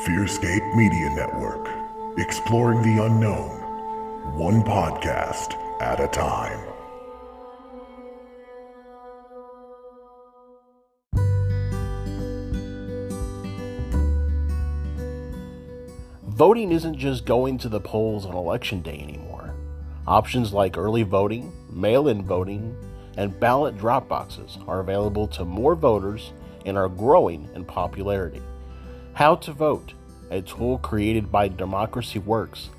FearScape Media Network, exploring the unknown, one podcast at a time. Voting isn't just going to the polls on election day anymore. Options like early voting, mail-in voting, and ballot drop boxes are available to more voters and are growing in popularity. How to Vote, a tool created by Democracy Works,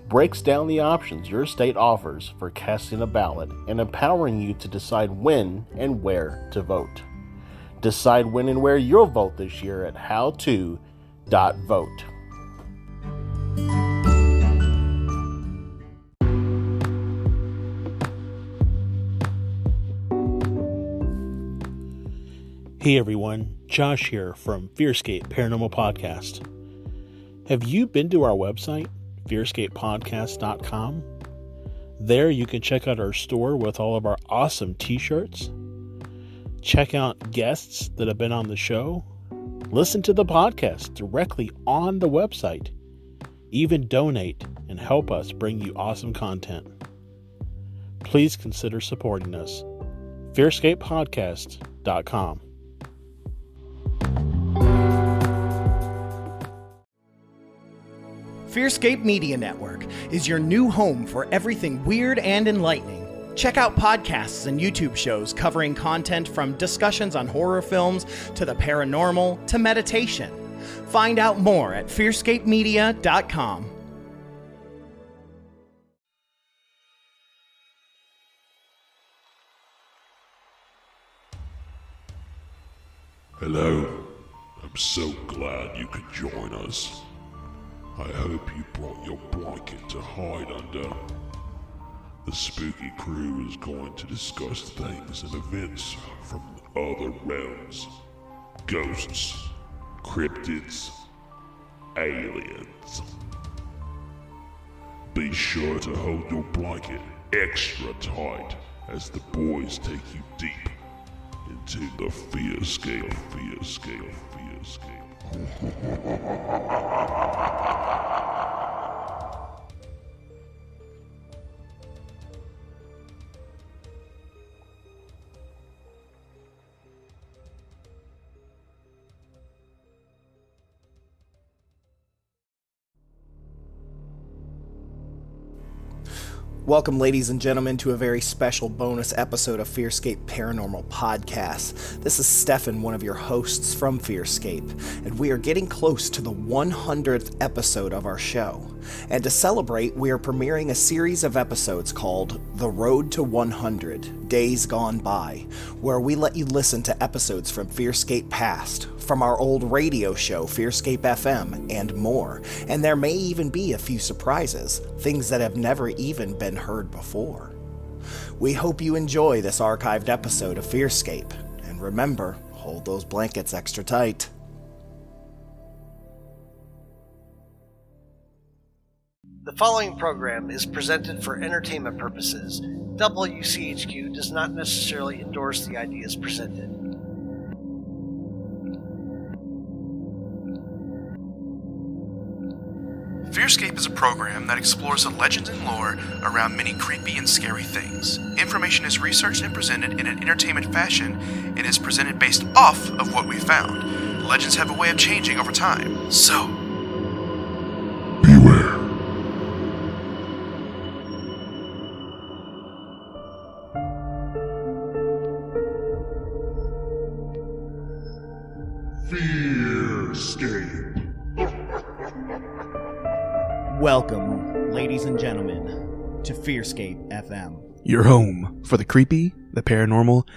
breaks down the options your state offers for casting a ballot and empowering you to decide when and where to vote. Decide when and where you'll vote this year at howto.vote. Hey everyone, Josh here from FearScape Paranormal Podcast. Have you been to our website, FearScapePodcast.com? There you can check out our store with all of our awesome t-shirts, check out guests that have been on the show, listen to the podcast directly on the website, even donate and help us bring you awesome content. Please consider supporting us. FearScapePodcast.com. FearScape Media Network is your new home for everything weird and enlightening. Check out podcasts and YouTube shows covering content from discussions on horror films to the paranormal to meditation. Find out more at FearScapeMedia.com. Hello. I'm so glad you could join us. I hope you brought your blanket to hide under. The spooky crew is going to discuss things and events from other realms. Ghosts, cryptids, aliens. Be sure to hold your blanket extra tight as the boys take you deep into the FearScape. Welcome, ladies and gentlemen, to a very special bonus episode of FearScape Paranormal Podcast. This is Stefan, one of your hosts from FearScape, and we are getting close to the 100th episode of our show. And to celebrate, we are premiering a series of episodes called The Road to 100, Days Gone By, where we let you listen to episodes from FearScape Past, from our old radio show, FearScape FM, and more. And there may even be a few surprises, things that have never even been heard before. We hope you enjoy this archived episode of FearScape, and remember, hold those blankets extra tight. The following program is presented for entertainment purposes. WCHQ does not necessarily endorse the ideas presented. FearScape is a program that explores the legends and lore around many creepy and scary things. Information is researched and presented in an entertainment fashion and is presented based off of what we found. Legends have a way of changing over time, so beware. FearScape. Welcome, ladies and gentlemen, to FearScape FM. Your home for the creepy, the paranormal,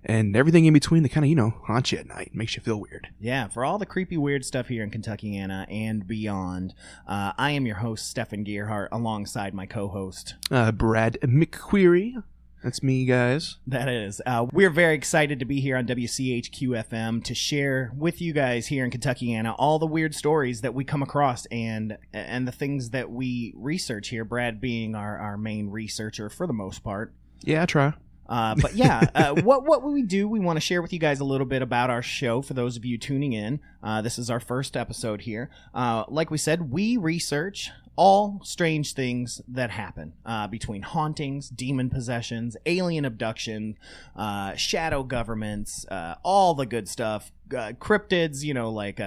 and everything in between that kind of, haunt you at night, makes you feel weird. Yeah, for all the creepy, weird stuff here in Kentuckiana and beyond, I am your host, Stefan Gearhart, alongside my co-host, Brad McQueary. That's me, guys. That is. We're very excited to be here on WCHQ FM to share with you guys here in Kentuckiana all the weird stories that we come across and the things that we research here, Brad being our main researcher for the most part. Yeah, I try. But yeah, what we do, we want to share with you guys a little bit about our show for those of you tuning in. This is our first episode here. Like we said, we research all strange things that happen between hauntings, demon possessions, alien abduction, shadow governments, all the good stuff. Cryptids, like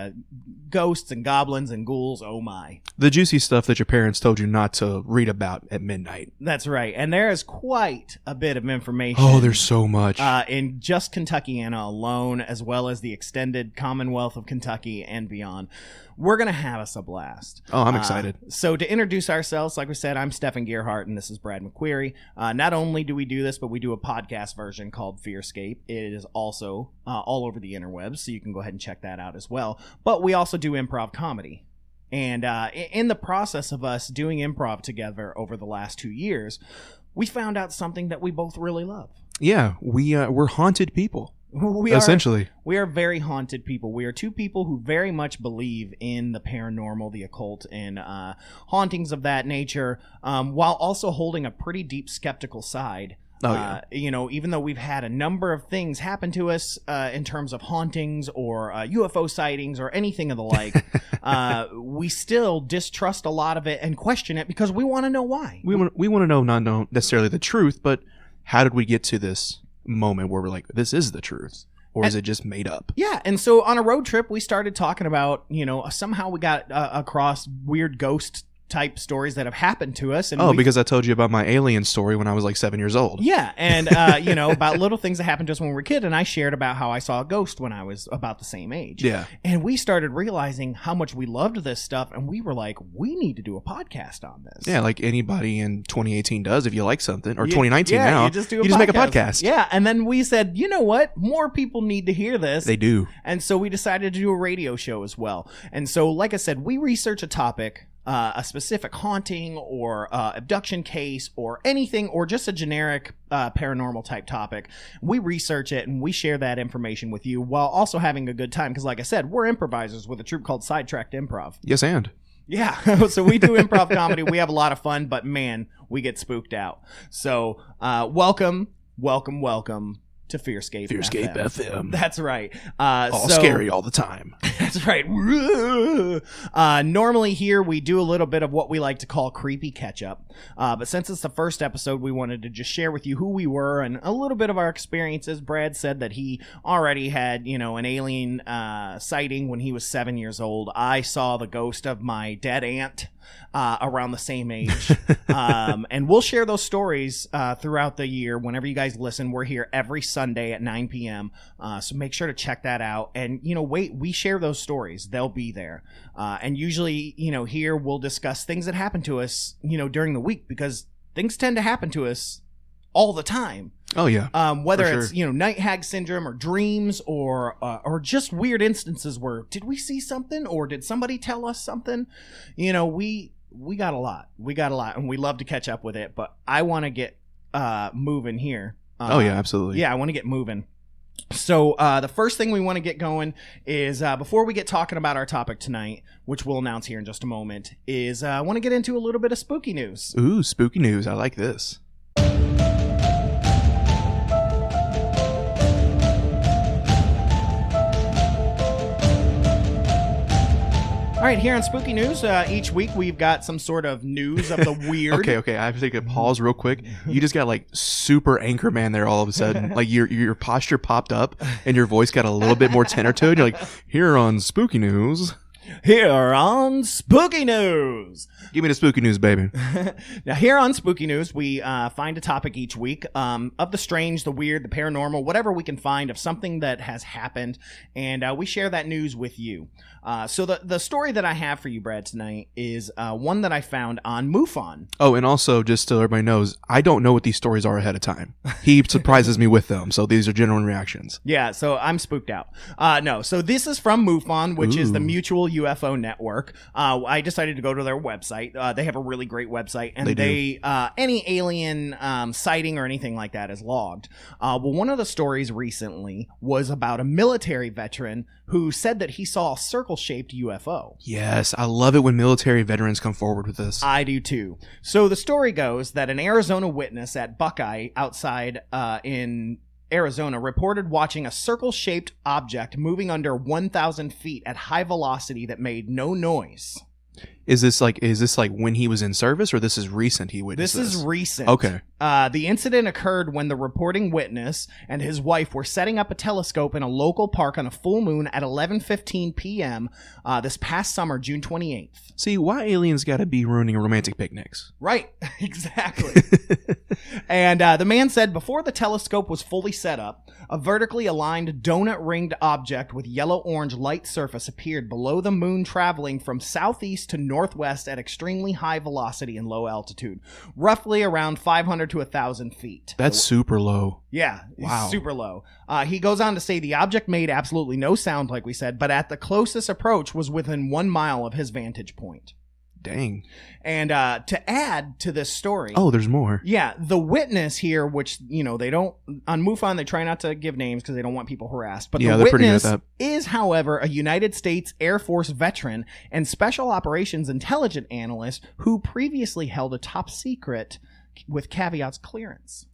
ghosts and goblins and ghouls. Oh my. The juicy stuff that your parents told you not to read about at midnight. That's right. And there is quite a bit of information. Oh, there's so much. In just Kentuckiana alone, as well as the extended Commonwealth of Kentucky and beyond. We're going to have us a blast. Oh, I'm excited. So to introduce ourselves, like we said, I'm Stefan Gearhart, and this is Brad McQueary. Not only do we do this, but we do a podcast version called FearScape. It is also all over the interwebs, so you can go ahead and check that out as well. But we also do improv comedy. And in the process of us doing improv together over the last 2 years, we found out something that we both really love. Yeah, we're haunted people. We are very haunted people. We are two people who very much believe in the paranormal, the occult, and hauntings of that nature, while also holding a pretty deep skeptical side. Oh, yeah. Even though we've had a number of things happen to us in terms of hauntings or UFO sightings or anything of the like, we still distrust a lot of it and question it because we want to know why. We want to know not necessarily the truth, but how did we get to this moment where we're like, this is the truth, or is it just made up? Yeah, and so on a road trip, we started talking about, somehow we got across weird ghost type stories that have happened to us. And because I told you about my alien story when I was like 7 years old. Yeah, and about little things that happened to us when we were a kid, and I shared about how I saw a ghost when I was about the same age. Yeah. And we started realizing how much we loved this stuff, and we were like, we need to do a podcast on this. Yeah, like anybody in 2018 does if you like something, or 2019 now. You just make a podcast. Yeah, and then we said, you know what? More people need to hear this. They do. And so we decided to do a radio show as well. And so, like I said, we research a topic, a specific haunting or abduction case or anything, or just a generic paranormal type topic. We research it and we share that information with you while also having a good time. Because like I said, we're improvisers with a troupe called Sidetracked Improv. Yes, and. Yeah, so we do improv comedy. We have a lot of fun, but man, we get spooked out. So welcome to FearScape FM. That's right. All scary all the time. That's right. Normally here we do a little bit of what we like to call creepy catch-up. But since it's the first episode, we wanted to just share with you who we were and a little bit of our experiences. Brad said that he already had, an alien sighting when he was 7 years old. I saw the ghost of my dead aunt around the same age. And we'll share those stories throughout the year. Whenever you guys listen, we're here every Sunday at 9 p.m. So make sure to check that out. And, we share those stories. They'll be there. And usually, here we'll discuss things that happen to us, during the week, because things tend to happen to us all the time. Oh, yeah. Whether it's, night hag syndrome or dreams or just weird instances where did we see something or did somebody tell us something? We got a lot. And we love to catch up with it. But I want to get moving here. Oh, yeah, absolutely. Yeah, I want to get moving. So the first thing we want to get going is before we get talking about our topic tonight, which we'll announce here in just a moment, is I want to get into a little bit of spooky news. Ooh, spooky news. I like this. All right, here on Spooky News, each week we've got some sort of news of the weird. Okay, I have to take a pause real quick. You just got like super Anchorman there all of a sudden. Like your posture popped up and your voice got a little bit more tenor to it. You're like, here on Spooky News. Here on Spooky News. Give me the spooky news, baby. Now, here on Spooky News, we find a topic each week of the strange, the weird, the paranormal, whatever we can find of something that has happened, and we share that news with you. So the story that I have for you, Brad, tonight is one that I found on MUFON. Oh, and also, just so everybody knows, I don't know what these stories are ahead of time. He surprises me with them, so these are genuine reactions. Yeah, so I'm spooked out. No, so this is from MUFON, which is the Mutual UFO Network. I decided to go to their website. They have a really great website, and they any alien sighting or anything like that is logged. Well, one of the stories recently was about a military veteran who said that he saw a circle-shaped UFO. Yes, I love it when military veterans come forward with this. I do too. So the story goes that an Arizona witness at Buckeye outside in Arizona reported watching a circle-shaped object moving under 1,000 feet at high velocity that made no noise. Is this like when he was in service, or this is recent he witnessed this? This is recent. Okay. The incident occurred when the reporting witness and his wife were setting up a telescope in a local park on a full moon at 11:15 p.m. This past summer, June 28th. See, why aliens got to be ruining romantic picnics? Right, exactly. And the man said before the telescope was fully set up, a vertically aligned donut-ringed object with yellow-orange light surface appeared below the moon, traveling from southeast to northwest at extremely high velocity and low altitude, roughly around 500 to 1,000 feet. That's super low. Yeah, wow. Super low. He goes on to say the object made absolutely no sound, like we said, but at the closest approach was within 1 mile of his vantage point. Dang. And to add to this story... Oh, there's more. Yeah, the witness here, which, you know, they don't... On MUFON, they try not to give names because they don't want people harassed. But the witness is, however, a United States Air Force veteran and Special Operations Intelligence Analyst who previously held a top secret with caveats clearance.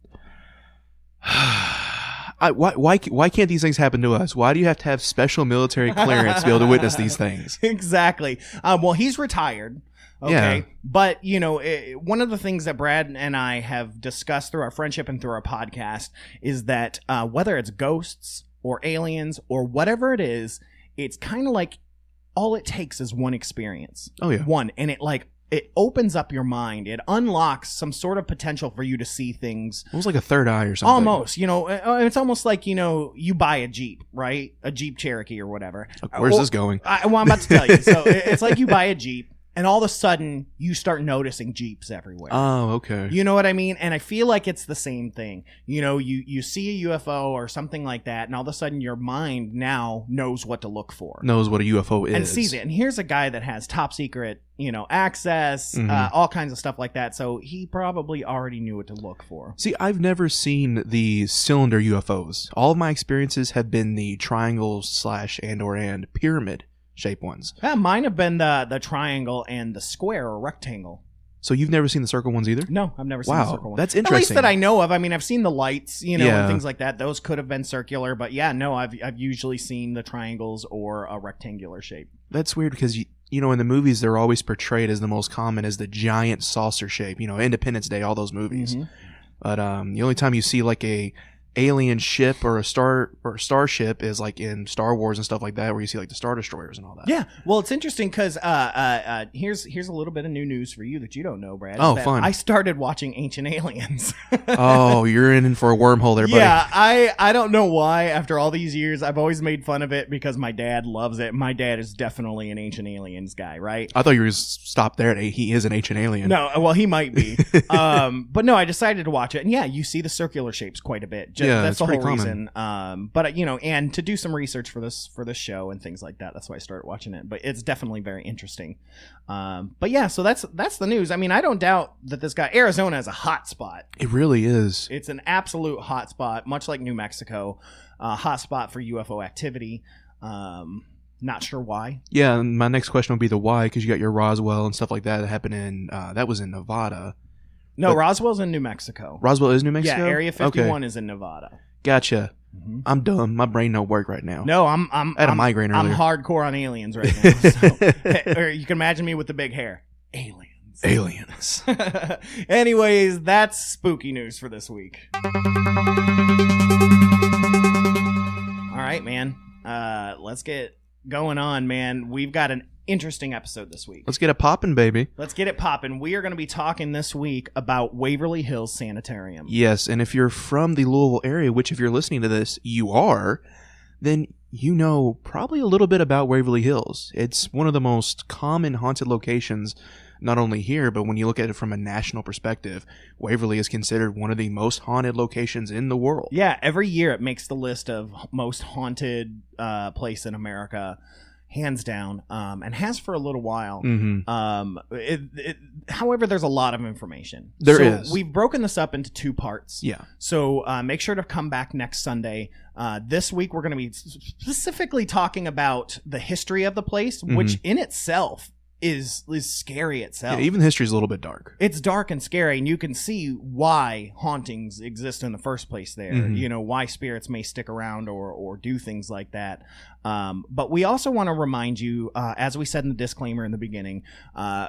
Why can't these things happen to us? Why do you have to have special military clearance to be able to witness these things? Exactly. Well, he's retired. Okay. Yeah. But, you know, one of the things that Brad and I have discussed through our friendship and through our podcast is that whether it's ghosts or aliens or whatever it is, it's kind of like all it takes is one experience. Oh, yeah. One. And it opens up your mind. It unlocks some sort of potential for you to see things. Almost like a third eye or something. Almost. You know, it's almost like, you know, you buy a Jeep, right? A Jeep Cherokee or whatever. Where's this going? Well, I'm about to tell you. So it's like you buy a Jeep. And all of a sudden, you start noticing Jeeps everywhere. Oh, okay. You know what I mean? And I feel like it's the same thing. You know, you see a UFO or something like that, and all of a sudden your mind now knows what to look for. Knows what a UFO is. And sees it. And here's a guy that has top secret, you know, access, all kinds of stuff like that. So he probably already knew what to look for. See, I've never seen the cylinder UFOs. All of my experiences have been the triangles / and pyramid shape ones. Yeah, mine have been the triangle and the square or rectangle. So you've never seen the circle ones either? No, I've never seen the circle ones. That's interesting. At least that I know of. I mean, I've seen the lights, you know, and things like that. Those could have been circular, but yeah, no, I've usually seen the triangles or a rectangular shape. That's weird because you know, in the movies they're always portrayed as the most common as the giant saucer shape. You know, Independence Day, all those movies. Mm-hmm. But the only time you see like a alien ship or a starship is like in Star Wars and stuff like that, where you see like the Star Destroyers and all that. Yeah, well, it's interesting because here's a little bit of new news for you that you don't know, Brad. Oh, fun! I started watching Ancient Aliens. Oh, you're in for a wormhole there, buddy. Yeah, I don't know why. After all these years, I've always made fun of it because my dad loves it. My dad is definitely an Ancient Aliens guy, right? I thought you were just stop there. He is an Ancient Alien. No, well, he might be. But no, I decided to watch it, and yeah, you see the circular shapes quite a bit. That's the whole reason. But you know, and to do some research for this show and things like that, that's why I started watching it. But it's definitely very interesting. But yeah, so that's the news. I mean, I don't doubt that this guy, Arizona, is a hot spot. It really is. It's an absolute hot spot, much like New Mexico. Hot spot for UFO activity. Not sure why. Yeah, my next question would be the why, because you got your Roswell and stuff like that happened in that was in Nevada. No, but Roswell's in New Mexico. Roswell is New Mexico? Yeah, Area 51 is in Nevada. Gotcha. Mm-hmm. I'm dumb. My brain don't work right now. No, I had a migraine earlier. I'm hardcore on aliens right now. So. Or you can imagine me with the big hair. Aliens. Anyways, that's spooky news for this week. All right, man. Let's get going on, man. We've got an interesting episode this week. Let's get it popping, baby. Let's get it popping. We are going to be talking this week about Waverly Hills Sanatorium. Yes, and if you're from the Louisville area, which if you're listening to this, you are, then you know probably a little bit about Waverly Hills. It's one of the most common haunted locations, not only here, but when you look at it from a national perspective, Waverly is considered one of the most haunted locations in the world. Yeah, every year it makes the list of most haunted place in America. hands down, and has for a little while. Mm-hmm. However, there's a lot of information. There is. We've broken this up into 2 parts. Yeah. So make sure to come back next Sunday. This week, we're going to be specifically talking about the history of the place, which in itself is scary itself. Yeah, even history is a little bit dark. It's dark and scary, and you can see why hauntings exist in the first place there. You know, why spirits may stick around or do things like that. But we also want to remind you, as we said in the disclaimer in the beginning,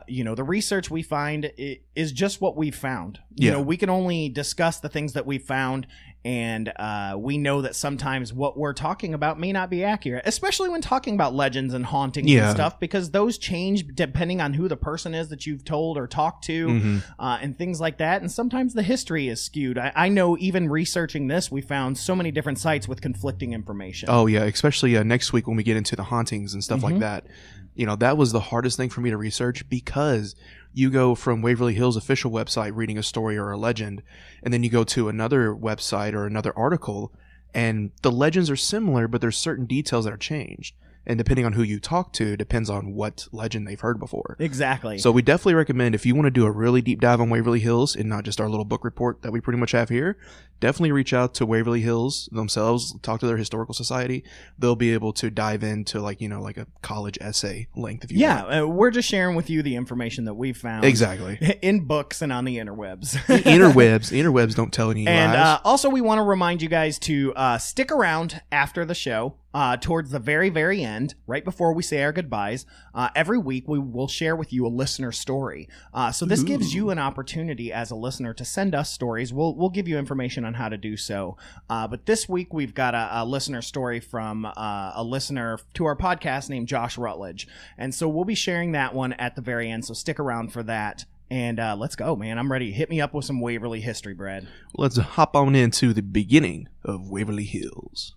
you know, the research we find is just what we found. You know, we can only discuss the things that we found, and we know that sometimes what we're talking about may not be accurate, especially when talking about legends and hauntings and stuff, because those change depending on who the person is that you've told or talked to, and things like that. And sometimes the history is skewed. I know even researching this, we found so many different sites with conflicting information. Oh, yeah, especially next week when we get into the hauntings and stuff like that. You know, that was the hardest thing for me to research, because you go from Waverly Hills official website reading a story or a legend, and then you go to another website or another article, and the legends are similar, but there's certain details that are changed. And depending on who you talk to, depends on what legend they've heard before. Exactly. So we definitely recommend, if you want to do a really deep dive on Waverly Hills and not just our little book report that we pretty much have here, definitely reach out to Waverly Hills themselves, talk to their historical society. They'll be able to dive into, like, you know, like a college essay length if you want. We're just sharing with you the information that we've found. Exactly. In books and on the interwebs. Interwebs don't tell any lies. And also we want to remind you guys to stick around after the show. Towards the very, very end, right before we say our goodbyes, every week we will share with you a listener story. So this gives you an opportunity as a listener to send us stories. We'll give you information on how to do so. But this week we've got a listener story from a listener to our podcast named Josh Rutledge. And so we'll be sharing that one at the very end. So stick around for that. And let's go, man. I'm ready. Hit me up with some Waverly history, Brad. Let's hop on into the beginning of Waverly Hills.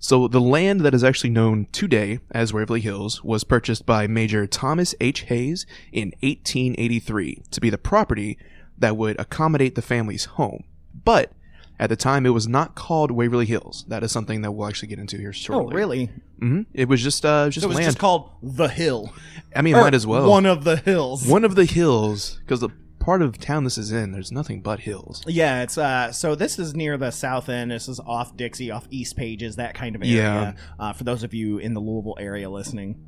So the land that is actually known today as Waverly Hills was purchased by Major Thomas H. Hayes in 1883 to be the property that would accommodate the family's home. But at the time, it was not called Waverly Hills. That is something that we'll actually get into here shortly. Oh, really? Mm-hmm. It was just land. So it was just called The Hill. I mean, might as well. One of the hills. One of the hills, because the part of town this is in, there's nothing but hills. Yeah, it's so this is near the south end. This is off Dixie, off East Pages, that kind of area. For those of you in the Louisville area listening.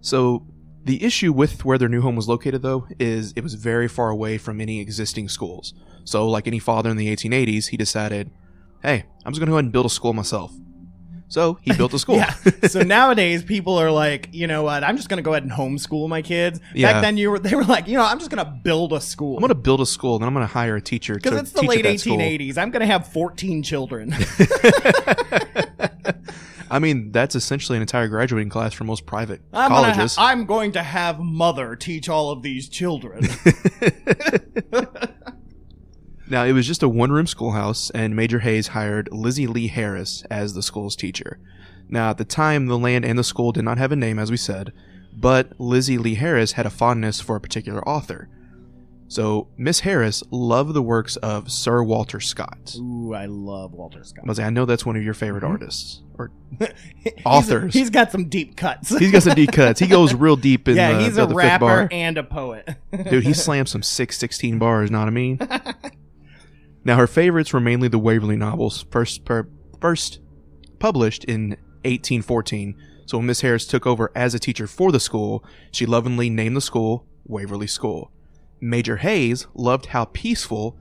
So the issue with where their new home was located, though, is it was very far away from any existing schools. So like any father in the 1880s, he decided, hey, I'm just going to go ahead and build a school myself. So he built a school. So nowadays people are like, you know what, I'm just going to go ahead and homeschool my kids. Back then they were like, you know, I'm just going to build a school. I'm going to build a school, then I'm going to hire a teacher to teach at that Because it's the late 1880s. School. I'm going to have 14 children. I mean, that's essentially an entire graduating class for most private colleges. I'm going to have mother teach all of these children. Now, it was just a one-room schoolhouse, and Major Hayes hired Lizzie Lee Harris as the school's teacher. Now, at the time, the land and the school did not have a name, as we said, but Lizzie Lee Harris had a fondness for a particular author. So, Miss Harris loved the works of Sir Walter Scott. Ooh, I love Walter Scott. I know that's one of your favorite artists, or authors. He's got some deep cuts. He's got some deep cuts. He goes real deep in the he's a the rapper bar. and a poet. Dude, he slammed some 616 bars, know what I mean? Now, her favorites were mainly the Waverly novels, first published in 1814. So when Miss Harris took over as a teacher for the school, she lovingly named the school Waverly School. Major Hayes loved how peaceful,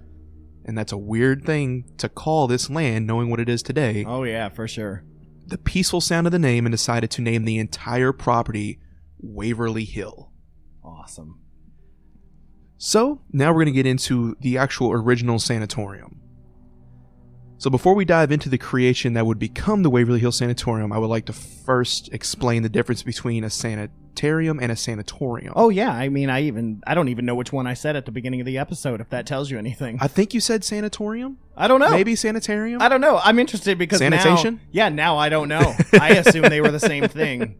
and that's a weird thing to call this land knowing what it is today. Oh yeah, for sure. The peaceful sound of the name, and decided to name the entire property Waverly Hill. Awesome. So, now we're going to get into the actual original sanatorium. So before we dive into the creation that would become the Waverly Hills Sanatorium, I would like to first explain the difference between a sanitarium and a sanatorium. Oh yeah, I mean, I don't even know which one I said at the beginning of the episode, if that tells you anything. I think you said sanatorium? I don't know. Maybe sanitarium? I don't know. I'm interested because sanitation? Now I don't know. I assume they were the same thing.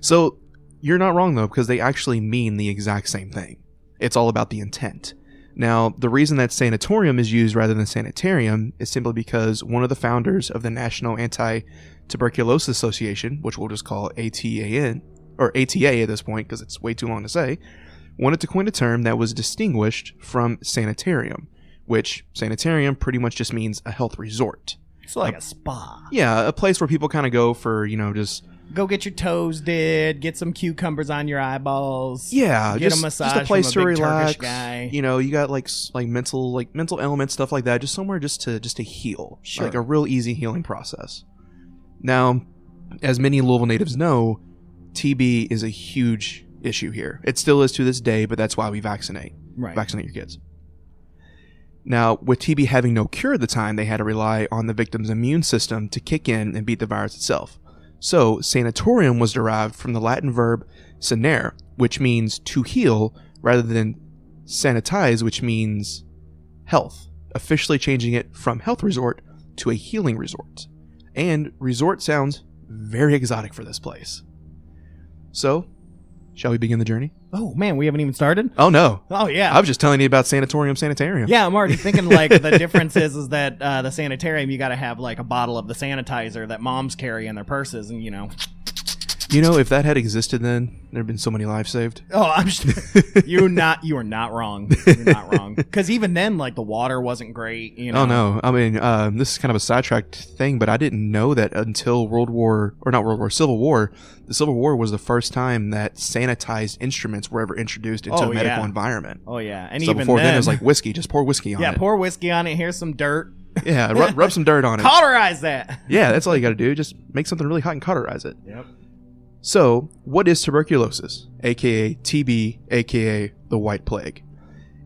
So, you're not wrong though, because they actually mean the exact same thing. It's all about the intent. Now, the reason that sanatorium is used rather than sanitarium is simply because one of the founders of the National Tuberculosis Association, which we'll just call ATAN, or ATA at this point because it's way too long to say, wanted to coin a term that was distinguished from Sanitorium, which Sanitorium pretty much just means a health resort. It's like a spa. Yeah, a place where people kind of go for, just... Go get your toes did, get some cucumbers on your eyeballs. Yeah, get a massage just a place from a to big relax. Turkish guy. You got like mental elements, stuff like that, just somewhere just to heal. Sure. Like a real easy healing process. Now, as many Louisville natives know, TB is a huge issue here. It still is to this day, but that's why we vaccinate. Right. Vaccinate your kids. Now, with TB having no cure at the time, they had to rely on the victim's immune system to kick in and beat the virus itself. So, sanatorium was derived from the Latin verb sanare, which means to heal, rather than sanitize, which means health, officially changing it from health resort to a healing resort. And resort sounds very exotic for this place. So, shall we begin the journey? Oh, man, we haven't even started? Oh, no. Oh, yeah. I was just telling you about Sanitarium. Yeah, I'm already thinking, like, the difference is that the Sanitarium, you got to have, like, a bottle of the sanitizer that moms carry in their purses, and, if that had existed then, there'd been so many lives saved. Oh, I'm just... you are not wrong. You're not wrong. Because even then, like, the water wasn't great, Oh, no. I mean, this is kind of a sidetracked thing, but I didn't know that until Civil War. The Civil War was the first time that sanitized instruments were ever introduced into a medical environment. Oh, yeah. And so even before then, it was like whiskey. Just pour whiskey on it. Yeah, pour whiskey on it. Here's some dirt. Yeah, rub some dirt on it. Cauterize that. Yeah, that's all you got to do. Just make something really hot and cauterize it. Yep. So, what is tuberculosis, aka TB, aka the White Plague?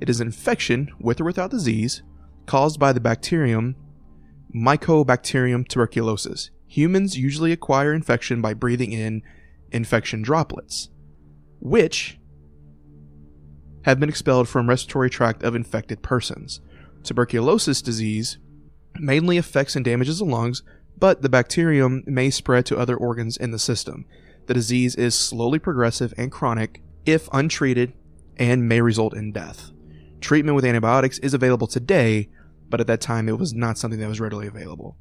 It is an infection, with or without disease, caused by the bacterium Mycobacterium tuberculosis. Humans usually acquire infection by breathing in infection droplets, which have been expelled from respiratory tract of infected persons. Tuberculosis disease mainly affects and damages the lungs, but the bacterium may spread to other organs in the system. The disease is slowly progressive and chronic if untreated and may result in death. Treatment with antibiotics is available today, but at that time it was not something that was readily available.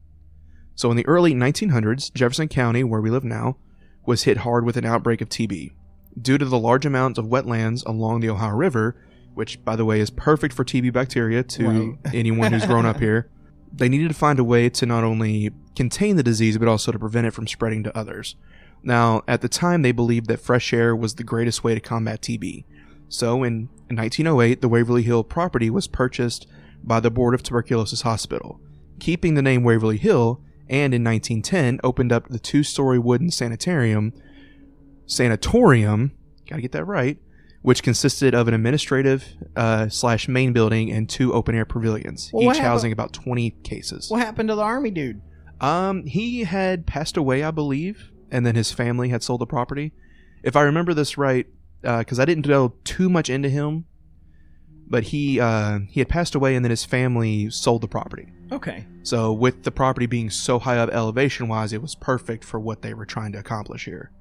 So in the early 1900s, Jefferson County, where we live now, was hit hard with an outbreak of TB. Due to the large amount of wetlands along the Ohio River, which, by the way, is perfect for TB bacteria to anyone who's grown up here, they needed to find a way to not only contain the disease, but also to prevent it from spreading to others. Now, at the time, they believed that fresh air was the greatest way to combat TB. So, in 1908, the Waverly Hill property was purchased by the Board of Tuberculosis Hospital, keeping the name Waverly Hill, and in 1910 opened up the 2-story wooden Sanitorium, gotta get that right, which consisted of an administrative / main building and 2 open-air pavilions, each housing about 20 cases. What happened to the army dude? He had passed away, I believe, and then his family had sold the property. If I remember this right, because I didn't go too much into him, but he had passed away, and then his family sold the property. Okay. So with the property being so high up elevation-wise, it was perfect for what they were trying to accomplish here.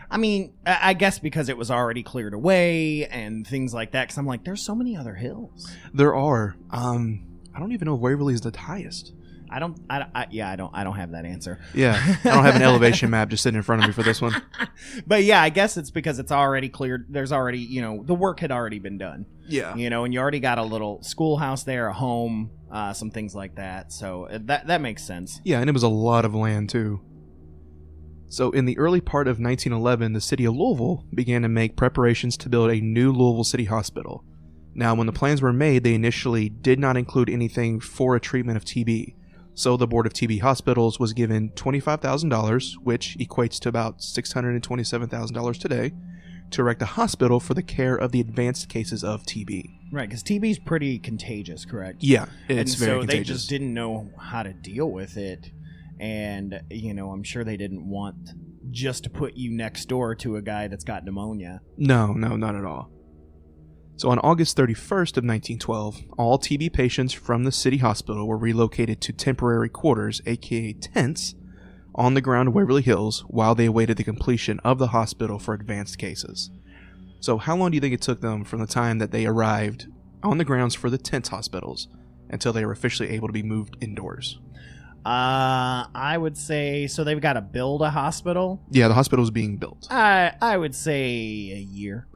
I mean, I guess because it was already cleared away and things like that, because I'm like, there's so many other hills. There are. I don't even know if Waverly is the highest. I don't have that answer. Yeah, I don't have an elevation map just sitting in front of me for this one. But yeah, I guess it's because it's already cleared. There's already, the work had already been done. Yeah. And you already got a little schoolhouse there, a home, some things like that. So that makes sense. Yeah, and it was a lot of land too. So in the early part of 1911, the city of Louisville began to make preparations to build a new Louisville City Hospital. Now, when the plans were made, they initially did not include anything for a treatment of TB. So the Board of TB Hospitals was given $25,000, which equates to about $627,000 today, to erect a hospital for the care of the advanced cases of TB. Right, because TB is pretty contagious, correct? Yeah, it's very contagious. So they just didn't know how to deal with it. And, I'm sure they didn't want just to put you next door to a guy that's got pneumonia. No, not at all. So on August 31st of 1912, all TB patients from the city hospital were relocated to temporary quarters, aka tents, on the ground of Waverly Hills while they awaited the completion of the hospital for advanced cases. So how long do you think it took them from the time that they arrived on the grounds for the tent hospitals until they were officially able to be moved indoors? I would say, so they've got to build a hospital. Yeah, the hospital is being built. I would say a year.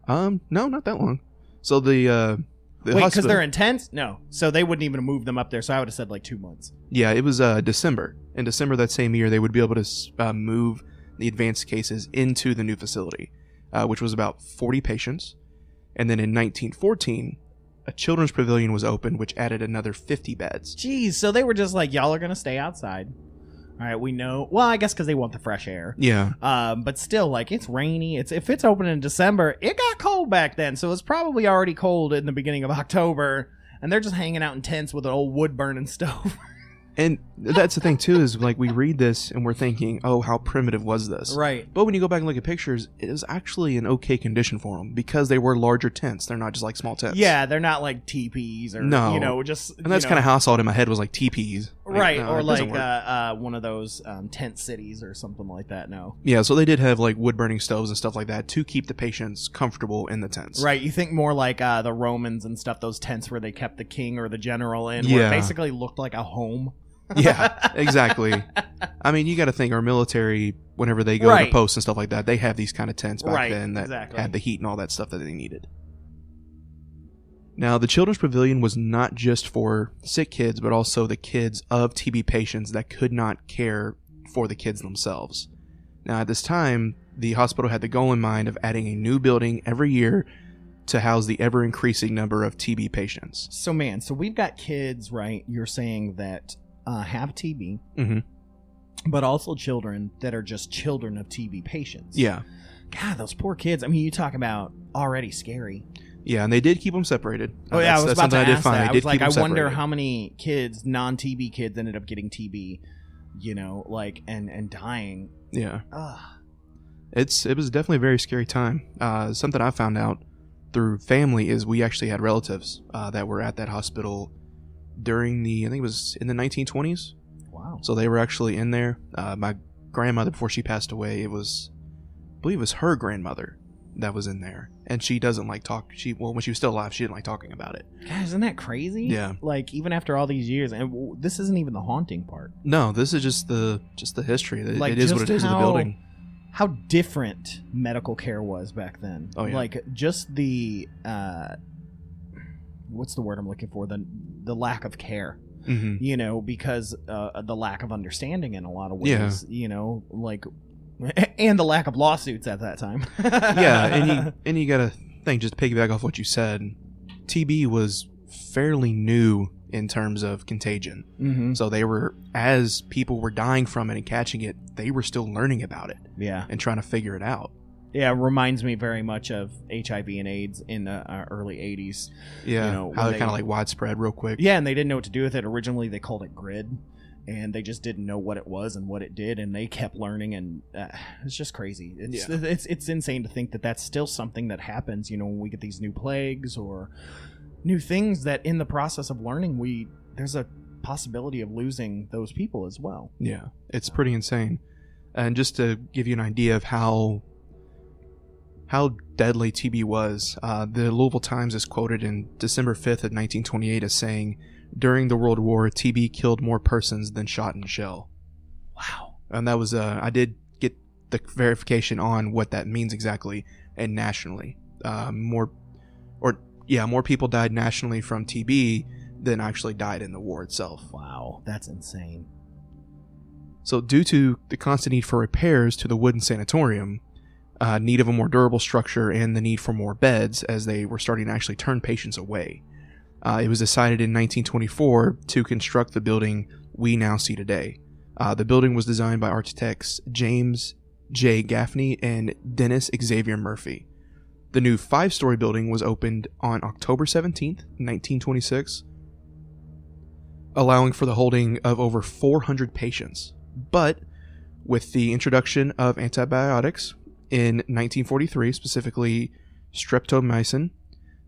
No, not that long. So the wait, because they're intense? No. So they wouldn't even move them up there. So I would have said like 2 months. Yeah, it was December. In December that same year, they would be able to move the advanced cases into the new facility, which was about 40 patients. And then in 1914, a children's pavilion was opened, which added another 50 beds. Jeez, so they were just like, y'all are going to stay outside. All right, we know. Well, I guess because they want the fresh air. Yeah. But still, like, it's rainy. If it's open in December, it got cold back then. So it's probably already cold in the beginning of October. And they're just hanging out in tents with an old wood-burning stove. And that's the thing, too, is like we read this and we're thinking, oh, how primitive was this? Right. But when you go back and look at pictures, it is actually an okay condition for them because they were larger tents. They're not just like small tents. Yeah, they're not like teepees or, just... And that's kind of how I saw it in my head was like teepees. Right, no, or like one of those tent cities or something like that, no. Yeah, so they did have like wood-burning stoves and stuff like that to keep the patients comfortable in the tents. Right, you think more like the Romans and stuff, those tents where they kept the king or the general in, where it basically looked like a home. Yeah, exactly. I mean, you got to think our military, whenever they go to posts and stuff like that, they have these kind of tents back then that had the heat and all that stuff that they needed. Now, the Children's Pavilion was not just for sick kids, but also the kids of TB patients that could not care for the kids themselves. Now, at this time, the hospital had the goal in mind of adding a new building every year to house the ever-increasing number of TB patients. So, man, we've got kids, right? You're saying that have TB, but also children that are just children of TB patients. Yeah. God, those poor kids. I mean, you talk about already scary. Yeah, and they did keep them separated. Oh, yeah, I was about to ask that. I was like, I wonder separated. how many kids, non-TB kids, ended up getting TB, and dying. Yeah. It was definitely a very scary time. Something I found out through family is we actually had relatives that were at that hospital during I think it was in the 1920s. Wow. So they were actually in there. My grandmother, before she passed away, I believe it was her grandmother that was in there. And she doesn't like talk. When she was still alive, she didn't like talking about it. God, isn't that crazy? Yeah. Like, even after all these years, and this isn't even the haunting part. No, this is just the history. Like, it is what it is in the building. How different medical care was back then. Oh, yeah. Like, just the... what's the word I'm looking for? The lack of care, because the lack of understanding in a lot of ways, and the lack of lawsuits at that time. Yeah, and you gotta think, just to piggyback off what you said, TB was fairly new in terms of contagion. So they were, as people were dying from it and catching it, they were still learning about it. Yeah, and trying to figure it out. Yeah, it reminds me very much of HIV and AIDS in the early 80s. Yeah, how they're kind of like widespread real quick. Yeah, and they didn't know what to do with it. Originally, they called it GRID, and they just didn't know what it was and what it did, and they kept learning, and it's just crazy. It's insane to think that that's still something that happens, when we get these new plagues or new things that in the process of learning, there's a possibility of losing those people as well. Yeah, it's pretty insane. And just to give you an idea of how deadly TB was, the Louisville Times is quoted in December 5th of 1928 as saying, during the World War, TB killed more persons than shot and shell. Wow. And that was, I did get the verification on what that means exactly, and nationally. More people died nationally from TB than actually died in the war itself. Wow, that's insane. So due to the constant need for repairs to the wooden sanatorium, need of a more durable structure, and the need for more beds as they were starting to actually turn patients away, it was decided in 1924 to construct the building we now see today. The building was designed by architects James J. Gaffney and Dennis Xavier Murphy. The new 5-story building was opened on October 17th, 1926, allowing for the holding of over 400 patients. But with the introduction of antibiotics in 1943, specifically streptomycin,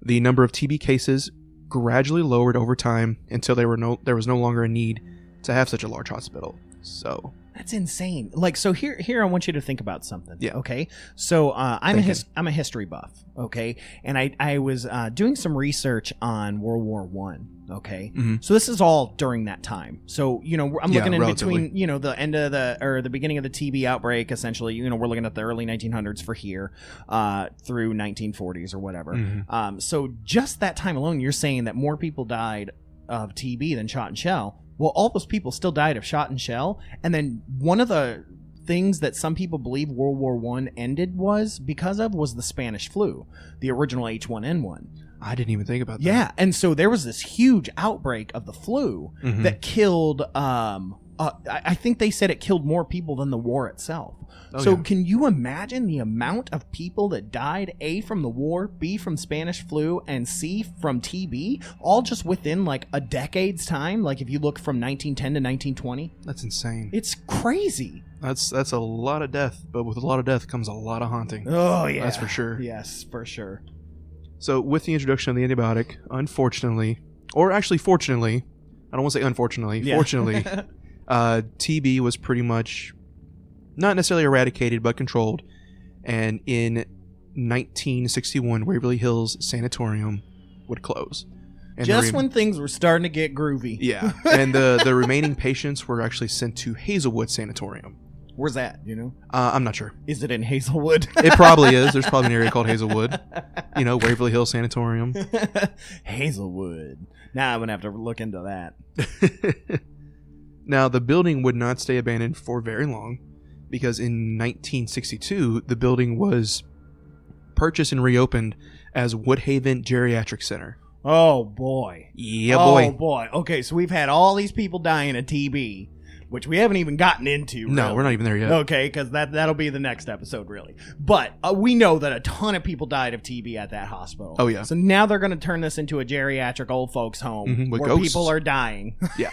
the number of TB cases gradually lowered over time until there was no longer a need to have such a large hospital. So That's insane. Like, so here I want you to think about something. Yeah. Okay. So I'm a history buff. Okay, and I was doing some research on World War One. Okay, so this is all during that time. So I'm looking in between the end of the beginning of the TB outbreak. Essentially, we're looking at the early 1900s for here through 1940s or whatever. So just that time alone, you're saying that more people died of TB than shot and shell. Well, all those people still died of shot and shell. And then one of the things that some people believe World War I ended was the Spanish flu, the original H1N1. I didn't even think about that. Yeah, and so there was this huge outbreak of the flu that killed, I think they said it killed more people than the war itself. Can you imagine the amount of people that died, A, from the war, B, from Spanish flu, and C, from TB, all just within like a decade's time? Like if you look from 1910 to 1920? That's insane. It's crazy. That's a lot of death, but with a lot of death comes a lot of haunting. Oh, yeah. That's for sure. Yes, for sure. So with the introduction of the antibiotic, unfortunately, or actually fortunately, I don't want to say unfortunately, fortunately, TB was pretty much not necessarily eradicated, but controlled. And in 1961, Waverly Hills Sanatorium would close. And just when things were starting to get groovy. Yeah. And the remaining patients were actually sent to Hazelwood Sanatorium. Where's that, I'm not sure. Is it in Hazelwood? It probably is. There's probably an area called Hazelwood. Waverly Hills Sanatorium. Hazelwood. Now I'm going to have to look into that. Now, the building would not stay abandoned for very long, because in 1962, the building was purchased and reopened as Woodhaven Geriatric Center. Oh, boy. Yeah, boy. Oh, boy. Okay, so we've had all these people dying of TB, which we haven't even gotten into. Really. No, we're not even there yet. Okay, because that'll be the next episode, really. But we know that a ton of people died of TB at that hospital. Oh, yeah. So now they're going to turn this into a geriatric old folks home where ghosts. People are dying. Yeah.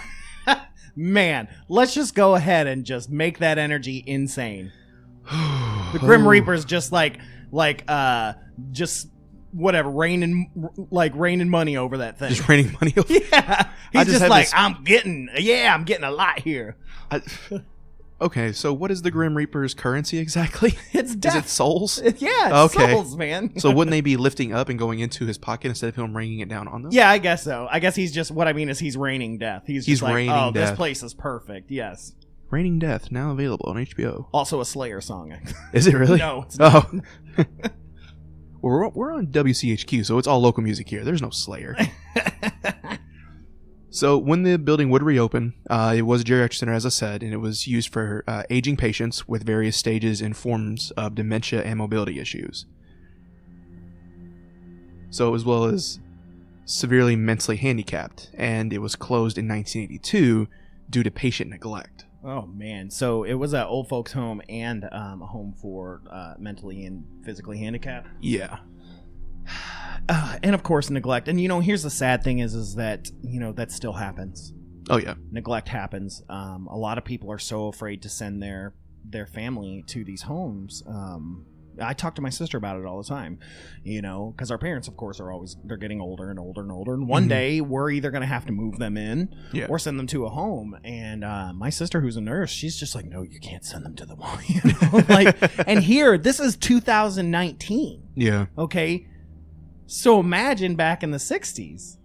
Man, let's just go ahead and just make that energy insane. The Grim Reaper's just just whatever, raining money over that thing. Just raining money over. Yeah, he's just like, I'm getting a lot here. Okay, so what is the Grim Reaper's currency exactly? It's death. Is it souls? Yeah, it's souls, man. So wouldn't they be lifting up and going into his pocket instead of him raining it down on them? Yeah, I guess so. I guess he's just, what I mean is he's raining death. He's just like, oh, death. This place is perfect. Yes. Raining Death, now available on HBO. Also a Slayer song. Is it really? No, it's not. Oh. Well, we're on WCHQ, so it's all local music here. There's no Slayer. So when the building would reopen, it was a geriatric center, as I said, and it was used for aging patients with various stages and forms of dementia and mobility issues. So as well as severely mentally handicapped, and it was closed in 1982 due to patient neglect. Oh, man. So it was an old folks home and a home for mentally and physically handicapped? Yeah. And of course neglect. And here's the sad thing is that that still happens. Oh yeah, neglect happens. A lot of people are so afraid to send their family to these homes. I talk to my sister about it all the time, because our parents, of course, they're getting older and older and older. And one day we're either going to have to move them in or send them to a home. And my sister, who's a nurse, she's just like, no, you can't send them to the home. And here, this is 2019. Yeah. Okay. So imagine back in the 60s,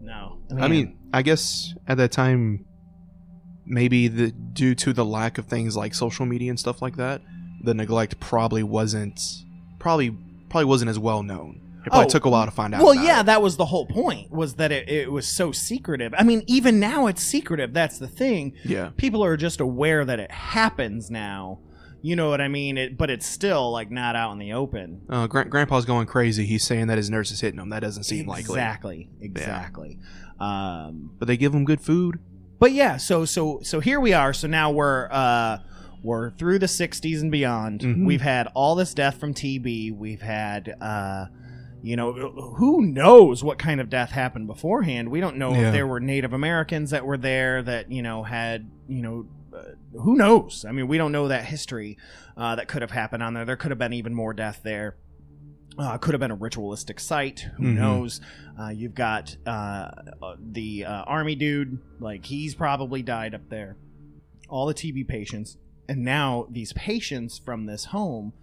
no. I mean, I guess at that time, maybe due to the lack of things like social media and stuff like that, the neglect probably wasn't as well known. It probably took a while to find out. Well, about yeah, it. that was the whole point, was that it was so secretive. I mean, even now it's secretive. That's the thing. Yeah. People are just aware that it happens now. You know what I mean? But it's still not out in the open. Grandpa's going crazy. He's saying that his nurse is hitting him. That doesn't seem likely. Exactly. Yeah. But they give him good food. But yeah, so here we are. So now we're through the 60s and beyond. Mm-hmm. We've had all this death from TB. We've had who knows what kind of death happened beforehand. We don't know if there were Native Americans that were there that had who knows? I mean, we don't know that history that could have happened on there. There could have been even more death there. Could have been a ritualistic site. Who knows? You've got the army dude. He's probably died up there. all the TB patients, and now these patients from this home,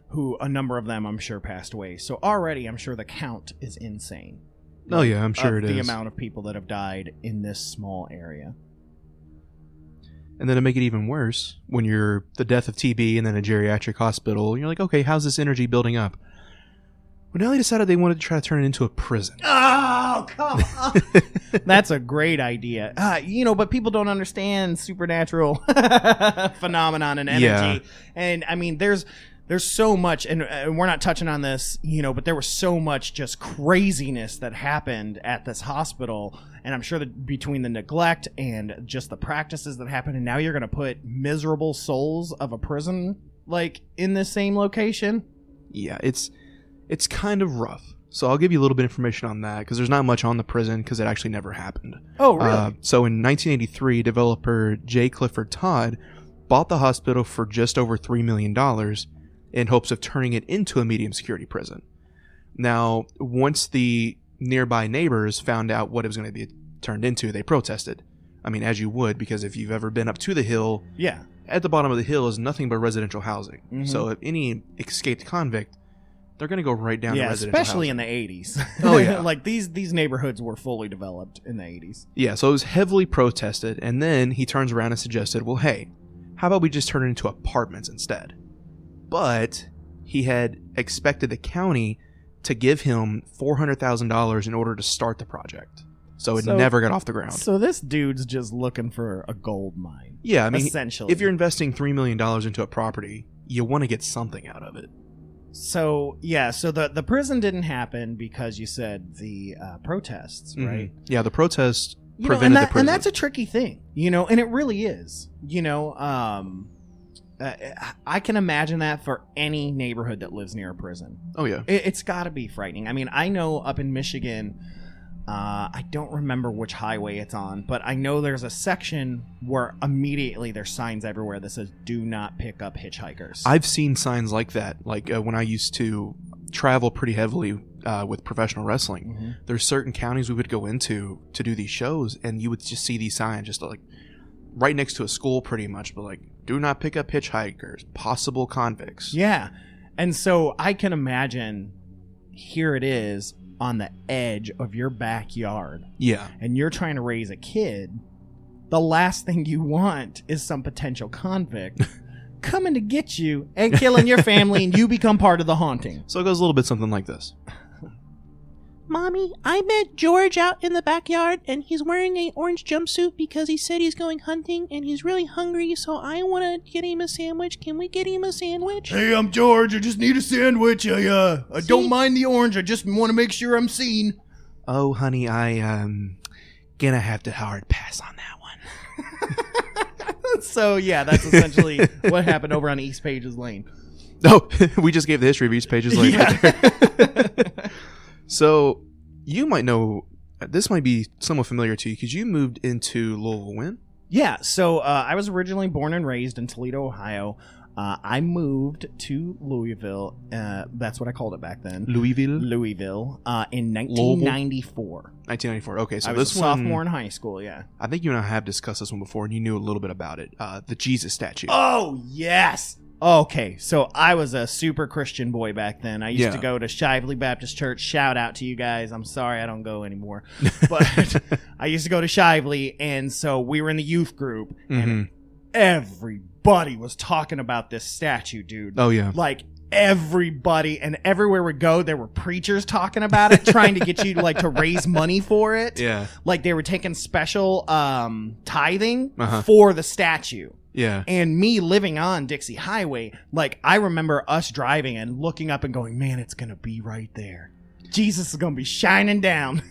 who a number of them I'm sure passed away. So already I'm sure the count is insane. Oh yeah, I'm sure it is. The amount of people that have died in this small area. And then to make it even worse, when you're the death of TB and then a geriatric hospital, you're like, okay, how's this energy building up? Well, now they decided they wanted to try to turn it into a prison. Oh, come on. That's a great idea. But people don't understand supernatural phenomenon and energy. Yeah. And, I mean, there's so much, and we're not touching on this, but there was so much just craziness that happened at this hospital. And I'm sure that between the neglect and just the practices that happened, and now you're going to put miserable souls of a prison, in the same location. Yeah, it's kind of rough. So I'll give you a little bit of information on that, because there's not much on the prison, because it actually never happened. Oh, really? So in 1983, developer J. Clifford Todd bought the hospital for just over $3 million in hopes of turning it into a medium security prison. Now, once the nearby neighbors found out what it was going to be turned into, they protested. I mean, as you would, because if you've ever been up to the hill, yeah, at the bottom of the hill is nothing but residential housing. Mm-hmm. So if any escaped convict, they're going to go right down to residential especially housing. in the 80s. Oh, yeah. These neighborhoods were fully developed in the 80s. Yeah, so it was heavily protested, and then he turns around and suggested, well, hey, how about we just turn it into apartments instead? But he had expected the county to give him $400,000 in order to start the project. So it never got off the ground. So this dude's just looking for a gold mine. Yeah, I mean, essentially, if you're investing $3 million into a property, you want to get something out of it. So, yeah, so the prison didn't happen because you said the protests, right? Yeah, the protests prevented the prison. And that's a tricky thing, and it really is. I can imagine that for any neighborhood that lives near a prison. Oh, yeah. It's got to be frightening. I mean, I know up in Michigan, I don't remember which highway it's on, but I know there's a section where immediately there's signs everywhere that says, do not pick up hitchhikers. I've seen signs like that. When I used to travel pretty heavily with professional wrestling, Mm-hmm. there's certain counties we would go into to do these shows, and you would just see these signs just right next to a school pretty much, but do not pick up hitchhikers, possible convicts. Yeah. And so I can imagine here it is on the edge of your backyard. Yeah. And you're trying to raise a kid. The last thing you want is some potential convict coming to get you and killing your family, and you become part of the haunting. So it goes a little bit something like this. Mommy, I met George out in the backyard, and he's wearing an orange jumpsuit because he said he's going hunting, and he's really hungry, so I want to get him a sandwich. Can we get him a sandwich? Hey, I'm George. I just need a sandwich. I don't mind the orange. I just want to make sure I'm seen. Oh, honey, gonna have to hard pass on that one. So, yeah, that's essentially what happened over on East Pages Lane. Oh, we just gave the history of East Pages Lane. Yeah. So, you might know, this might be somewhat familiar to you, because you moved into Louisville when? Yeah, so I was originally born and raised in Toledo, Ohio. I moved to Louisville. That's what I called it back then. Louisville, in 1994. 1994. Okay, so I was this a sophomore in high school, yeah. I think you and I have discussed this one before, and you knew a little bit about it. The Jesus statue. Oh, yes! Okay, so I was a super Christian boy back then. I used to go to Shively Baptist Church. Shout out to you guys. I'm sorry I don't go anymore. But I used to go to Shively, and so we were in the youth group, and everybody was talking about this statue, dude. Oh, yeah. Everybody, and everywhere we go, there were preachers talking about it, trying to get you to raise money for it. Yeah. They were taking special tithing for the statue. Yeah. And me living on Dixie Highway, I remember us driving and looking up and going, man, it's going to be right there. Jesus is going to be shining down.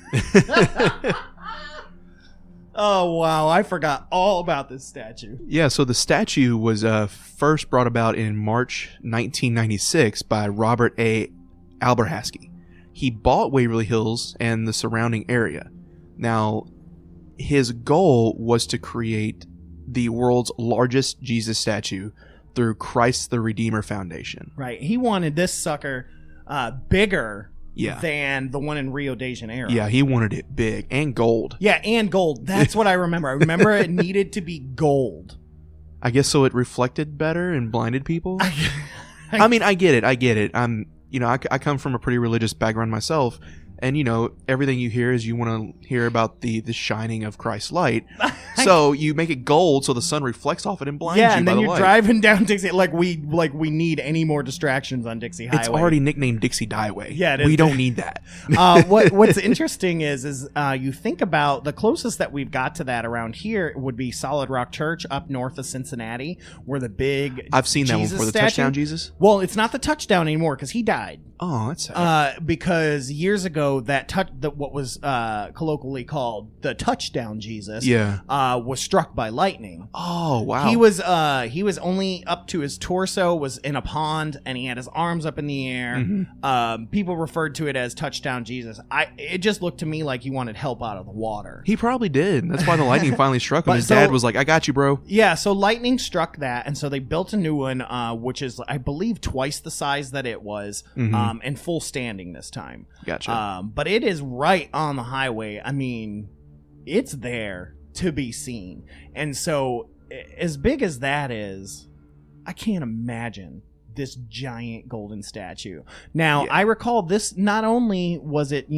Oh, wow. I forgot all about this statue. Yeah, so the statue was first brought about in March 1996 by Robert A. Alberhaskey. He bought Waverly Hills and the surrounding area. Now, his goal was to create the world's largest Jesus statue through Christ the Redeemer Foundation. Right. He wanted this sucker bigger Yeah. than the one in Rio de Janeiro. Yeah, he wanted it big and gold. Yeah, and gold. That's what I remember. I remember it needed to be gold. I guess so it reflected better and blinded people. I mean, I get it. I come from a pretty religious background myself, and everything you hear is you want to hear about the shining of Christ's light. So you make it gold so the sun reflects off it and blinds you. Yeah, and then you're light. driving down Dixie like we need any more distractions on Dixie Highway. It's already nicknamed Dixie Highway. Yeah, it is. We don't need that. What's interesting is you think about the closest that we've got to that around here would be Solid Rock Church up north of Cincinnati, where the big I've seen that Jesus one before, the statue. touchdown Jesus. Well, it's not the touchdown anymore because he died. Oh, that's sad. Because years ago what was colloquially called the touchdown Jesus was struck by lightning. Oh, wow. He was only up to his torso, was in a pond, and he had his arms up in the air. Mm-hmm. People referred to it as touchdown Jesus. It just looked to me like he wanted help out of the water. He probably did. That's why the lightning finally struck him. His dad was like, I got you, bro. Yeah, so lightning struck that, and so they built a new one, which is, I believe, twice the size that it was, and full standing this time. Gotcha. But it is right on the highway. I mean, it's there to be seen. And so, as big as that is, I can't imagine this giant golden statue. Now, I recall this, not only was it,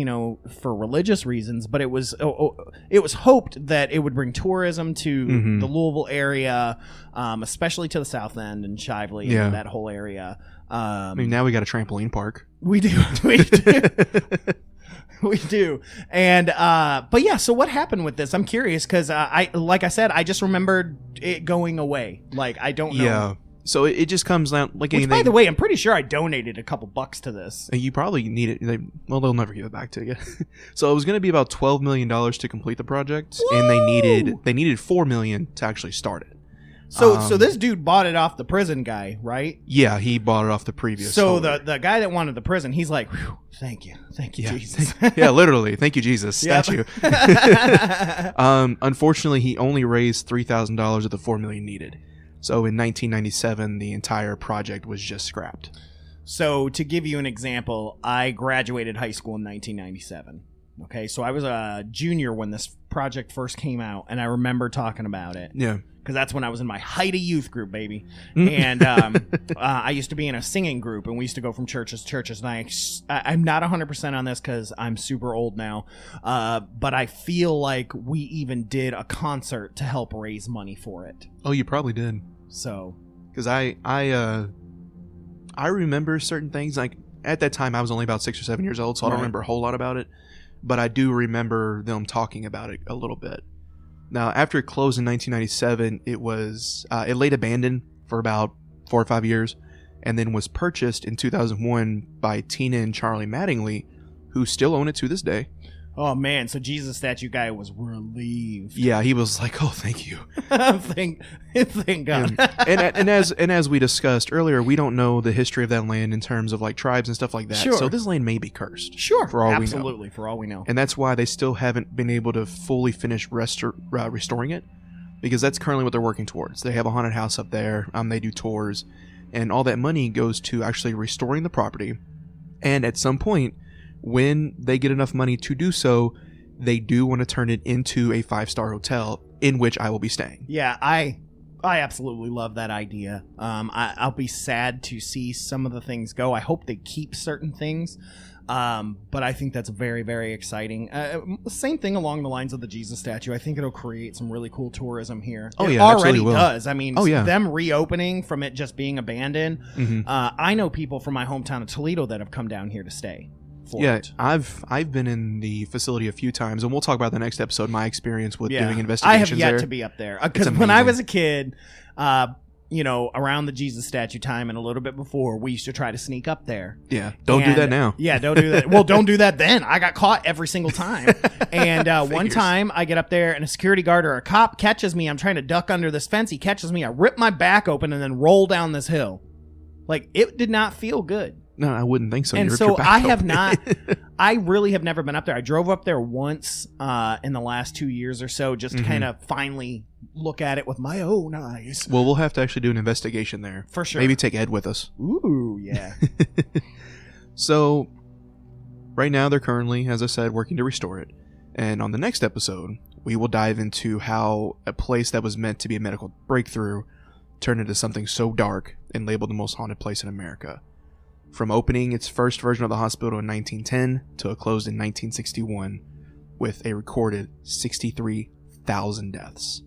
for religious reasons, but it was hoped that it would bring tourism to the Louisville area, especially to the South End and Shively and that whole area. I mean, now we got a trampoline park. We do. We do. And, but yeah, so what happened with this? I'm curious because, like I said, I just remembered it going away. Like, I don't know. Yeah. So it just comes down like anything. By the way, I'm pretty sure I donated a couple bucks to this. You probably need it. They'll never give it back to you. So it was going to be about $12 million to complete the project. Whoa! And they needed $4 million to actually start it. So this dude bought it off the prison guy, right? Yeah, he bought it off the previous. So the guy that wanted the prison, he's like, thank you, Jesus. Yeah, literally, thank you, Jesus. Statue. Unfortunately, he only raised $3,000 of the $4 million needed. So in 1997, the entire project was just scrapped. So to give you an example, I graduated high school in 1997. Okay, so I was a junior when this project first came out, and I remember talking about it. Yeah. Because that's when I was in my height of youth group, baby. And I used to be in a singing group, and we used to go from churches to churches. And I'm not 100% on this because I'm super old now, but I feel like we even did a concert to help raise money for it. Oh, you probably did. So, because I remember certain things. Like at that time, I was only about 6 or 7 years old, so I don't remember a whole lot about it. But I do remember them talking about it a little bit. Now, after it closed in 1997, it laid abandoned for about 4 or 5 years, and then was purchased in 2001 by Tina and Charlie Mattingly, who still own it to this day. Oh man, so Jesus statue guy was relieved. Yeah, he was like, "Oh, thank you, thank God." and as we discussed earlier, we don't know the history of that land in terms of like tribes and stuff like that. Sure. So this land may be cursed. Sure, for all absolutely, we know. For all we know. And that's why they still haven't been able to fully finish restoring it, because that's currently what they're working towards. They have a haunted house up there. They do tours, and all that money goes to actually restoring the property. And at some point, when they get enough money to do so, they do want to turn it into a 5-star hotel in which I will be staying. Yeah, I absolutely love that idea. I'll be sad to see some of the things go. I hope they keep certain things, but I think that's very, very exciting. Same thing along the lines of the Jesus statue. I think it'll create some really cool tourism here. Oh, it yeah, already will. does. I mean, them reopening from it just being abandoned. I know people from my hometown of Toledo that have come down here to stay. I've been in the facility a few times, and we'll talk about the next episode. My experience with doing investigations. I have yet to be up there because when I was a kid, around the Jesus statue time and a little bit before, we used to try to sneak up there. Yeah, don't do that now. Yeah, don't do that. Well, don't do that then. I got caught every single time. And one time, I get up there and a security guard or a cop catches me. I'm trying to duck under this fence. He catches me. I rip my back open and then roll down this hill. Like, it did not feel good. No, I wouldn't think so. And so I have not, I really have never been up there. I drove up there once in the last 2 years or so, just to kind of finally look at it with my own eyes. Well, we'll have to actually do an investigation there. For sure. Maybe take Ed with us. Ooh, yeah. So right now they're currently, as I said, working to restore it. And on the next episode, we will dive into how a place that was meant to be a medical breakthrough, how it turned into something so dark and labeled the most haunted place in America. From opening its first version of the hospital in 1910 to it closed in 1961 with a recorded 63,000 deaths.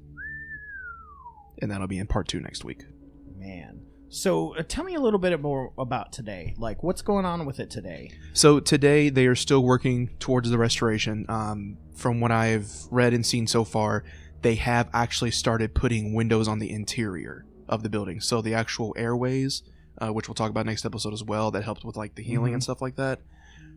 And that'll be in part 2 next week. Man. So tell me a little bit more about today. Like, what's going on with it today? So today they are still working towards the restoration. From what I've read and seen so far, they have actually started putting windows on the interior of the building. So the actual airways, which we'll talk about next episode as well, that helped with like the healing and stuff like that.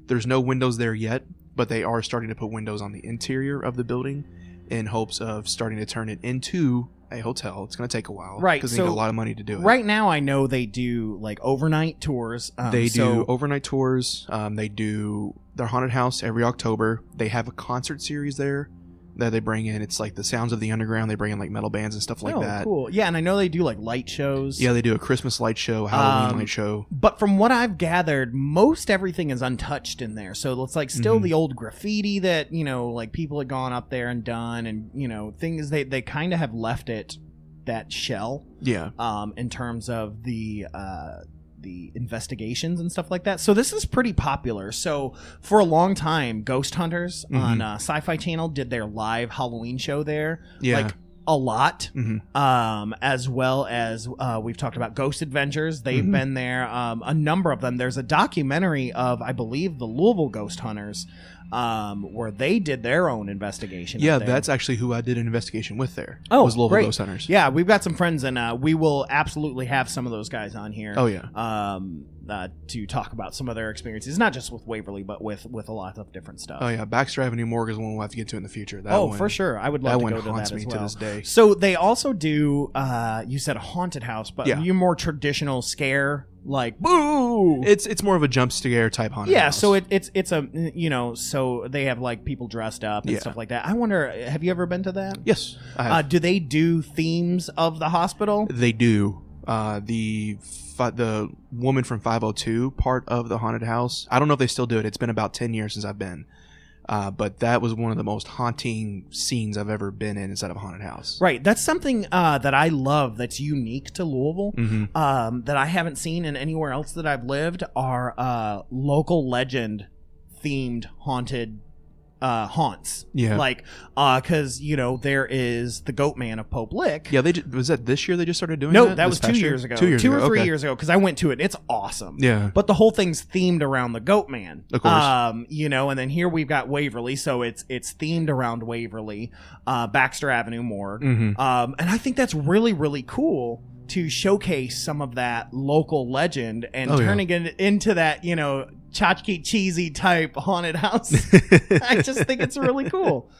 There's no windows there yet, but they are starting to put windows on the interior of the building in hopes of starting to turn it into a hotel. It's going to take a while, right? Because they need a lot of money to do it. Right now, I know they do like overnight tours. They do overnight tours. They do their haunted house every October. They have a concert series there that they bring in. It's like the Sounds of the Underground. They bring in like metal bands and stuff like that. Cool. Yeah, and I know they do like light shows. Yeah, they do a Christmas light show, Halloween light show. But from what I've gathered, most everything is untouched in there. So it's like still the old graffiti that, you know, like people had gone up there and done, and, you know, things they kind of have left it that shell. Yeah. In terms of the investigations and stuff like that. So this is pretty popular. So for a long time, Ghost Hunters on Sci-Fi Channel did their live Halloween show there. Yeah. Like a lot. As well as we've talked about Ghost Adventures. They've been there. A number of them. There's a documentary of, I believe, the Louisville Ghost Hunters, where they did their own investigation. Yeah, that's actually who I did an investigation with there. Oh, was Louisville great. Ghost Hunters. Yeah, we've got some friends, and we will absolutely have some of those guys on here. Oh, yeah. To talk about some of their experiences, not just with Waverly, but with a lot of different stuff. Oh, yeah. Baxter Avenue Morgue is one we'll have to get to in the future. That one, for sure. I would love to go to that as well. That one haunts me to this day. So they also do, you said a haunted house, but you more traditional scare, like, boo! It's more of a jump scare type haunted house. So it's a, you know, so they have like people dressed up and stuff like that. I wonder, have you ever been to that? Yes, I have. Do they do themes of the hospital? They do. The woman from 502 part of the haunted house, I don't know if they still do it. It's been about 10 years since I've been. But that was one of the most haunting scenes I've ever been in inside of a haunted house. Right. That's something that I love that's unique to Louisville, that I haven't seen in anywhere else that I've lived, are local legend themed haunted haunts. Yeah. Like, because, you know, there is the Goat Man of Pope Lick. Yeah, was that this year they just started doing that? that? No, that was 2 years ago. 2 or 3 years ago, because I went to it. It's awesome. Yeah. But the whole thing's themed around the Goat Man. Of course. You know, and then here we've got Waverly, so it's themed around Waverly, Baxter Avenue Morgue. And I think that's really, really cool to showcase some of that local legend and turning it into that, you know, tchotchke cheesy type haunted house. I just think it's really cool.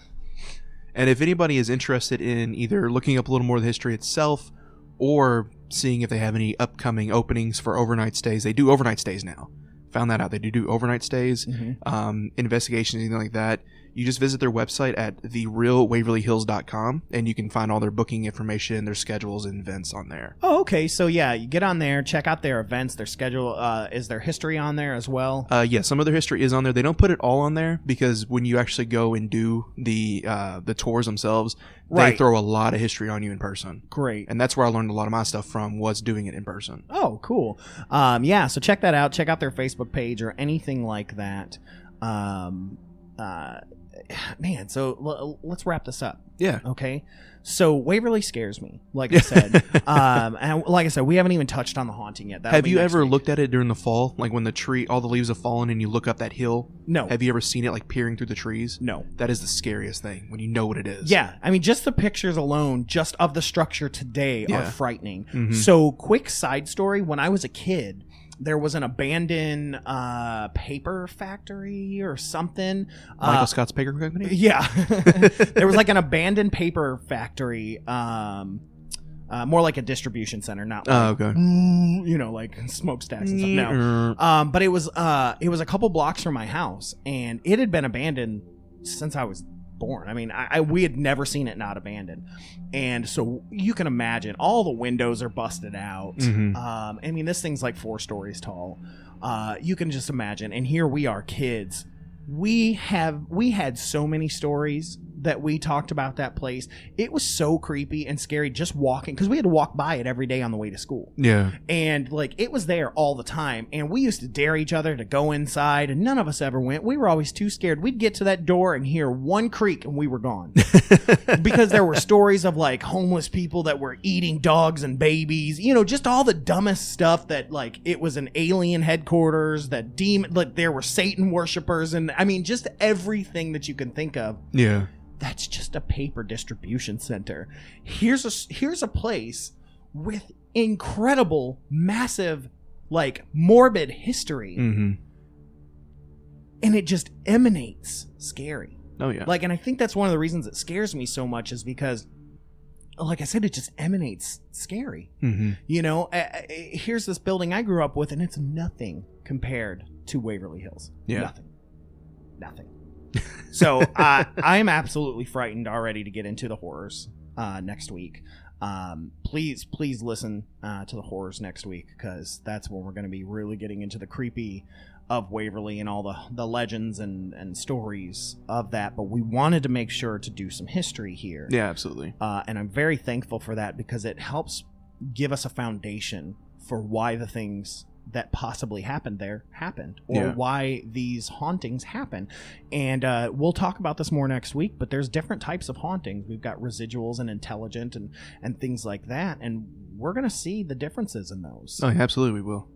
And if anybody is interested in either looking up a little more of the history itself or seeing if they have any upcoming openings for overnight stays, they do overnight stays now. Found that out. They do overnight stays, investigations, anything like that. You just visit their website at therealwaverlyhills.com and you can find all their booking information, their schedules, and events on there. Oh, okay. So, yeah, you get on there, check out their events, their schedule. Is their history on there as well? Yeah, some of their history is on there. They don't put it all on there because when you actually go and do the tours themselves, they throw a lot of history on you in person. Great. And that's where I learned a lot of my stuff from, was doing it in person. Oh, cool. Yeah, so check that out. Check out their Facebook page or anything like that. Man, so let's wrap this up. Yeah. Okay. So Waverly scares me, like I said. And like I said, we haven't even touched on the haunting yet. Have you ever looked at it during the fall, like when all the leaves have fallen and you look up that hill? No. Have you ever seen it like peering through the trees? No. That is the scariest thing, when you know what it is. Yeah. I mean, just the pictures alone, just of the structure today, are frightening. Mm-hmm. So, quick side story. When I was a kid, there was an abandoned paper factory or something. Michael Scott's Paper Company? Yeah. There was like an abandoned paper factory, more like a distribution center, not like, you know, like smokestacks and stuff. No. But it was a couple blocks from my house, and it had been abandoned since I was born. I mean, we had never seen it not abandoned. And so you can imagine all the windows are busted out. I mean, this thing's like 4 stories tall. You can just imagine. And here we are, kids. We had so many stories that we talked about that place, it was so creepy and scary just walking, because we had to walk by it every day on the way to school. Yeah. And like it was there all the time, and we used to dare each other to go inside, and none of us ever went. We were always too scared. We'd get to that door and hear one creak and we were gone. Because there were stories of like homeless people that were eating dogs and babies, you know, just all the dumbest stuff, that like it was an alien headquarters, that demon, like there were Satan worshipers, and I mean just everything that you can think of. Yeah. That's just a paper distribution center. Here's a place with incredible, massive, like morbid history. Mm-hmm. And it just emanates scary. Oh yeah. Like, and I think that's one of the reasons it scares me so much, is because, like I said, it just emanates scary. Mm-hmm. You know, here's this building I grew up with, and it's nothing compared to Waverly Hills. Yeah. Nothing. So I'm absolutely frightened already to get into the horrors next week. Please listen to the horrors next week, because that's when we're going to be really getting into the creepy of Waverly and all the legends and stories of that. But we wanted to make sure to do some history here. Yeah, absolutely. And I'm very thankful for that, because it helps give us a foundation for why the things that possibly happened there happened, or why these hauntings happen. And we'll talk about this more next week, but there's different types of hauntings. We've got residuals and intelligent and things like that, and we're going to see the differences in those. Oh, absolutely, we will.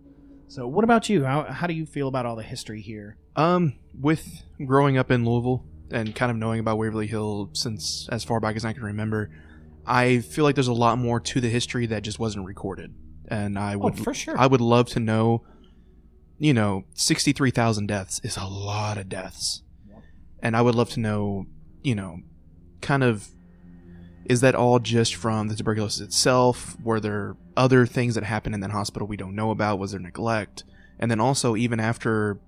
So what about you? How do you feel about all the history here? With growing up in Louisville and kind of knowing about Waverly Hill since as far back as I can remember, I feel like there's a lot more to the history that just wasn't recorded. And I would, for sure. I would love to know, 63,000 deaths is a lot of deaths. Yep. And I would love to know, kind of, is that all just from the tuberculosis itself? Were there other things that happened in that hospital we don't know about? Was there neglect? And then also, even after,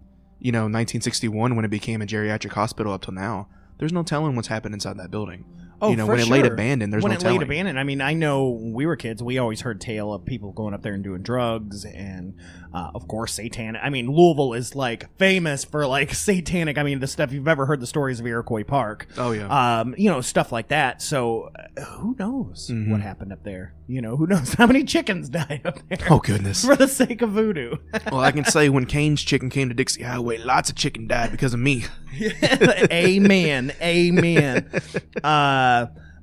1961, when it became a geriatric hospital up till now, there's no telling what's happened inside that building. Oh, when it laid abandoned, there's no telling. When it laid abandoned, I mean, I know when we were kids, we always heard tale of people going up there and doing drugs, and of course, satanic. I mean, Louisville is like famous for like satanic. I mean, the stuff you've ever heard the stories of Iroquois Park. Oh yeah. Stuff like that. So who knows what happened up there? Who knows how many chickens died up there? Oh goodness. For the sake of voodoo. Well, I can say when Kane's chicken came to Dixie Highway, lots of chicken died because of me. Amen.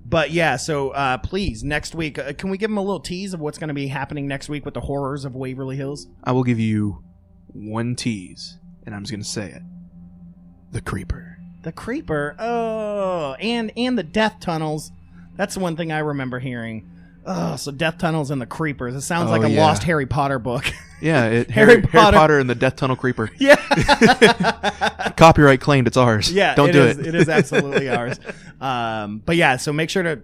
But yeah, so please, next week, can we give them a little tease of what's going to be happening next week with the horrors of Waverly Hills? I will give you one tease, and I'm just going to say it. The Creeper. The Creeper? Oh, and the death tunnels. That's the one thing I remember hearing. Oh, so death tunnels and the Creepers. It sounds like a lost Harry Potter book. Yeah, Harry Potter and the Death Tunnel Creeper. Yeah. Copyright claimed, it's ours. Yeah, Don't do it. It is absolutely ours. But yeah, so make sure to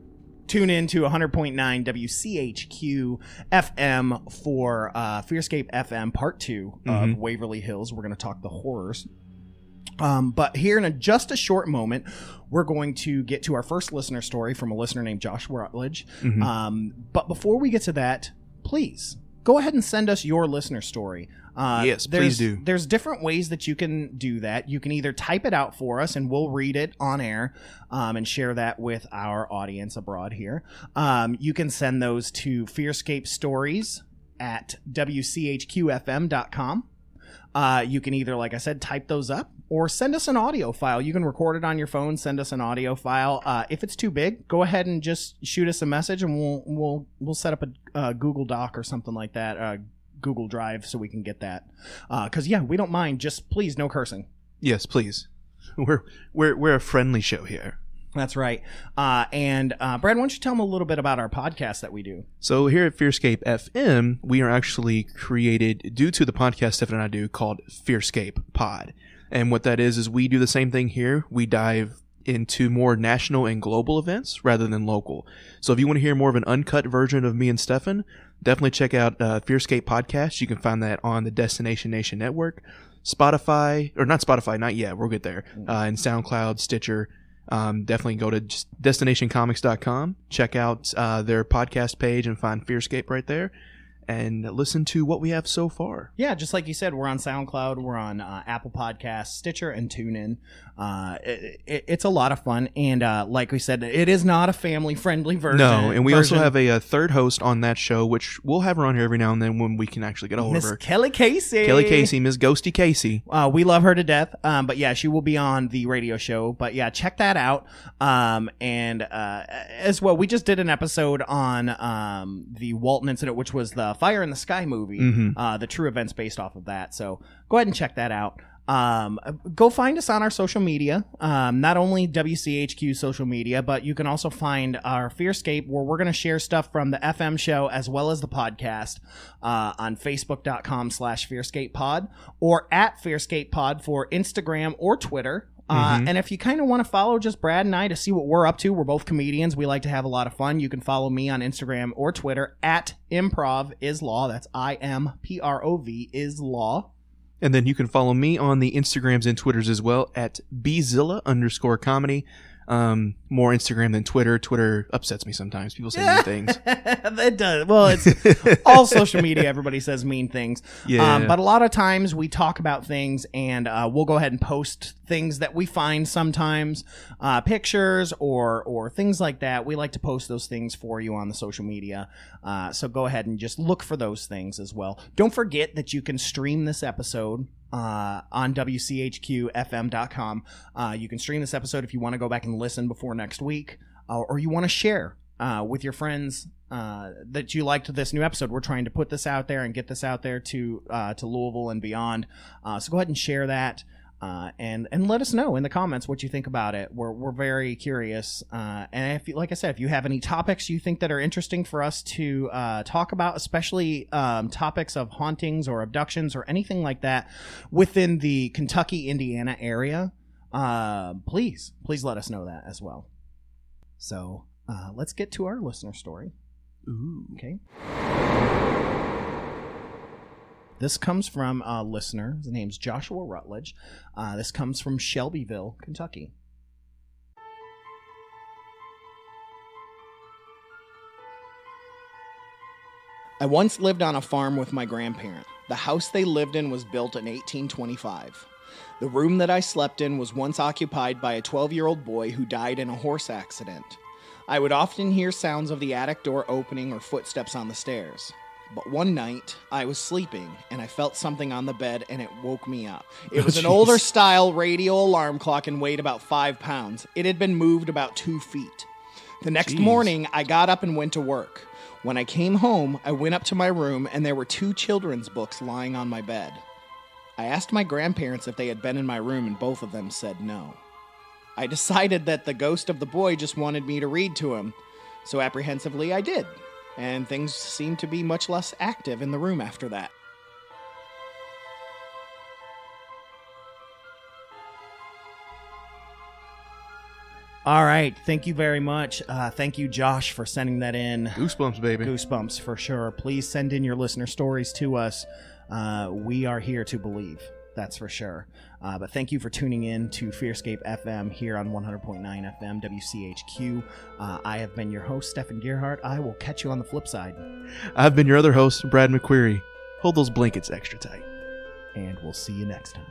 tune in to 100.9 WCHQ FM for FearScape FM Part 2 of Waverly Hills. We're going to talk the horrors. But here in just a short moment, we're going to get to our first listener story from a listener named Josh Rutledge. But before we get to that, please go ahead and send us your listener story. Yes, please do. There's different ways that you can do that. You can either type it out for us and we'll read it on air and share that with our audience abroad here. You can send those to FearScape Stories at WCHQFM.com. You can either, like I said, type those up or send us an audio file. You can record it on your phone, send us an audio file. If it's too big, go ahead and just shoot us a message, and we'll set up a Google Doc or something like that, Google Drive, so we can get that. Because we don't mind. Just please, no cursing. Yes, please. We're a friendly show here. That's right. And Brad, why don't you tell them a little bit about our podcast that we do? So here at FearScape FM, we are actually created due to the podcast Stefan and I do called FearScape Pod. And what that is we do the same thing here. We dive into more national and global events rather than local. So if you want to hear more of an uncut version of me and Stefan, definitely check out FearScape Podcast. You can find that on the Destination Nation Network, Spotify, or not Spotify, not yet. We'll get there. And SoundCloud, Stitcher. Definitely go to destinationcomics.com, check out their podcast page and find FearScape right there. and listen to what we have so far. Yeah, just like you said, we're on SoundCloud, we're on Apple Podcasts, Stitcher, and TuneIn. It's a lot of fun, and like we said, it is not a family-friendly version. No, and we also have a third host on that show, which we'll have her on here every now and then when we can actually get a hold of her. Miss Kelly Casey. Kelly Casey, Miss Ghosty Casey. We love her to death, but yeah, she will be on the radio show. But yeah, check that out. And as well, we just did an episode on the Walton incident, which was the Fire in the Sky movie, the true events based off of that. So go ahead and check that out. Go find us on our social media, not only WCHQ social media, but you can also find our FearScape, where we're going to share stuff from the FM show as well as the podcast on Facebook.com/FearScapePod or at FearScapePod for Instagram or Twitter. And if you kind of want to follow just Brad and I to see what we're up to, we're both comedians. We like to have a lot of fun. You can follow me on Instagram or Twitter at improvislaw. That's IMPROV is law. And then you can follow me on the Instagrams and Twitters as well at Bzilla_comedy. More Instagram than Twitter. Twitter upsets me sometimes. People say mean things. It does. Well, it's all social media. Everybody says mean things. Yeah. But a lot of times we talk about things, and we'll go ahead and post things that we find sometimes, pictures or things like that. We like to post those things for you on the social media. So go ahead and just look for those things as well. Don't forget that you can stream this episode on WCHQFM.com. You can stream this episode if you want to go back and listen before next week, or you want to share with your friends that you liked this new episode. We're trying to put this out there and get this out there to Louisville and beyond. So go ahead and share that. And let us know in the comments what you think about it. We're very curious. And if you, like I said, if you have any topics you think that are interesting for us to talk about, especially topics of hauntings or abductions or anything like that within the Kentucky, Indiana area, please let us know that as well. So let's get to our listener story. Ooh. Okay. This comes from a listener. His name's Joshua Rutledge. This comes from Shelbyville, Kentucky. I once lived on a farm with my grandparent. The house they lived in was built in 1825. The room that I slept in was once occupied by a 12-year-old boy who died in a horse accident. I would often hear sounds of the attic door opening or footsteps on the stairs. But one night, I was sleeping, and I felt something on the bed, and it woke me up. It was an older style radio alarm clock and weighed about 5 pounds. It had been moved about 2 feet. The next morning, I got up and went to work. When I came home, I went up to my room, and there were 2 children's books lying on my bed. I asked my grandparents if they had been in my room, and both of them said no. I decided that the ghost of the boy just wanted me to read to him, so apprehensively I did. And things seemed to be much less active in the room after that. All right. Thank you very much. Thank you, Josh, for sending that in. Goosebumps, baby. Goosebumps, for sure. Please send in your listener stories to us. We are here to believe. That's for sure. But thank you for tuning in to FearScape FM here on 100.9 FM WCHQ. I have been your host, Stefan Gearhart. I will catch you on the flip side. I've been your other host, Brad McQueary. Hold those blankets extra tight. And we'll see you next time.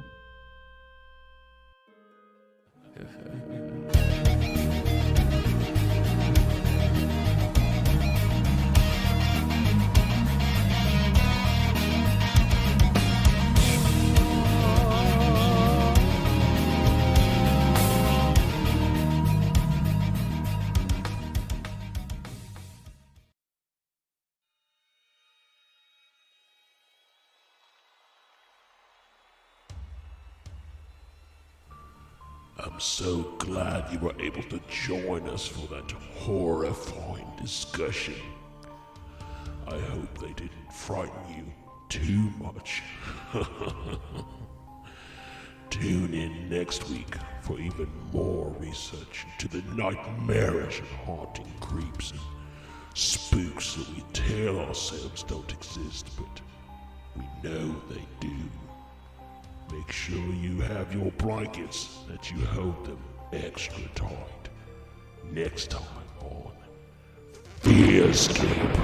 I'm so glad you were able to join us for that horrifying discussion. I hope they didn't frighten you too much. Tune in next week for even more research into the nightmarish and haunting creeps and spooks that we tell ourselves don't exist, but we know they do. Make sure you have your blankets, that you hold them extra tight. Next time on FearScape.